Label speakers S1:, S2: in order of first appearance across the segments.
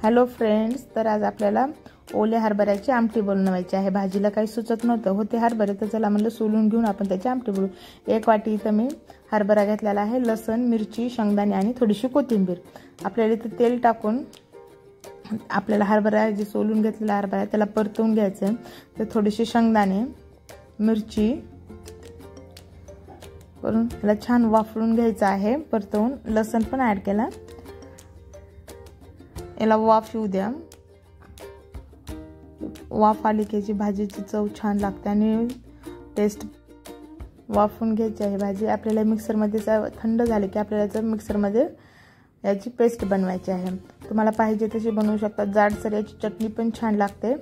S1: Hello friends, तर आज आपल्याला ओल्या हरभऱ्याची आमटी बनवायची आहे। भाजीला काही सुचत नव्हतं, होते हरभरे, तर चला म्हणलं सोलून घेऊन आपण त्याची आमटी बनवू। 1 वाटी इथं मी हरभरा घेतलेला आहे। लसूण, मिरची, शेंगदाणे आणि थोडीशी कोथिंबीर। आपल्याला इथं तेल टाकून आपल्याला हरभरा जे सोलून घेतलेला हरभरा आहे त्याला परतवून घ्यायचं आहे। तर थोडीशी शेंगदाणे, मिरची करून त्याला छान वाफळून घ्यायचं आहे। परतवून लसूण पण ऍड केला, याला वाफ येऊ द्या। वाफ आली की भाजीची चव छान लागते आणि टेस्ट। वाफून घ्यायची आहे भाजी। आपल्याला मिक्सर मध्ये थंड झाले की आपल्याला मिक्सर मध्ये याची पेस्ट बनवायची आहे। तुम्हाला पाहिजे तशी बनवू शकता। जाडसर याची चटणी पण छान लागते।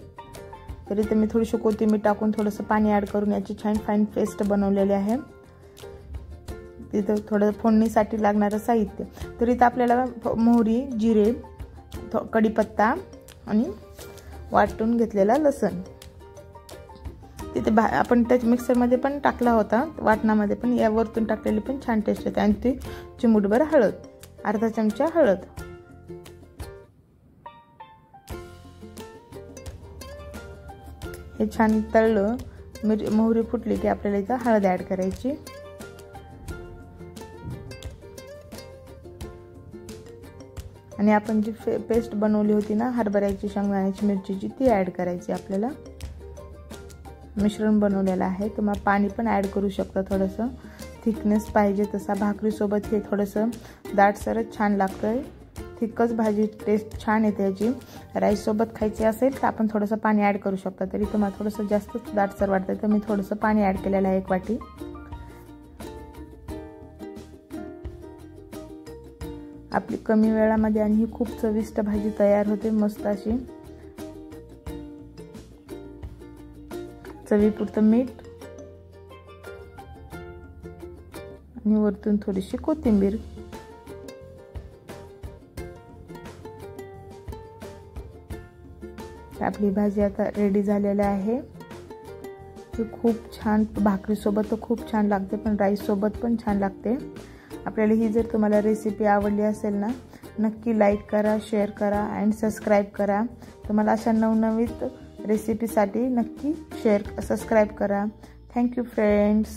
S1: तरी इथे मी थोडीशी कोथिंबीर टाकून थोडंसं पाणी ऍड करून याची छान फाईन पेस्ट बनवलेली आहे। तिथे थोडं फोडणीसाठी लागणारं साहित्य, तर इथे आपल्याला मोहरी, जिरे, कढीपत्ता आणि वाटून घेतलेला लसूण, तिथे आपण त्या मिक्सर मध्ये पण टाकला होता, वाटणामध्ये पण या वरतून टाकलेली पण छान टेस्ट येते। आणि ती चिमूटभर हळद, अर्धा चमचा हळद, हे छान तळलं। मोहरी फुटली की आपल्याला इथं हळद ऍड करायची आणि आपण जी पेस्ट बनवली होती ना हरभऱ्याची, शेंगदाण्याची, मिरचीची, ती ऍड करायची। आपल्याला मिश्रण बनवलेलं आहे। तुम्हाला पाणी पण ऍड करू शकता, थोडंसं थिकनेस पाहिजे तसा। भाकरी सोबत हे थोडंसं दाटसरच छान लागतंय। थिकच भाजी टेस्ट छान येते याची। राईस सोबत खायची असेल तर आपण थोडंसं पाणी ऍड करू शकता। तरी तुम्हाला थोडंसं जास्त दाटसर वाटतं तर मी थोडंसं पाणी ऍड केलेलं आहे, 1 वाटी। आपली कमी वेळामध्ये आणि ही खूप चविष्ट भाजी तयार होते, मस्त अशी। चवीपुरतं मीठ आणि वरतून थोडीशी कोथिंबीर। आपली भाजी आता रेडी झालेली आहे। ती खूप छान भाकरी सोबत तर खूप छान लागते, पण राईस सोबत पण छान लागते। आपल्याला ही जर तुम्हाला रेसिपी आवडली असेल ना, नक्की लाईक करा, शेअर करा आणि सबस्क्राईब करा। तुम्हाला अशा नवनवीन रेसिपीसाठी नक्की सबस्क्राईब करा। Thank you friends.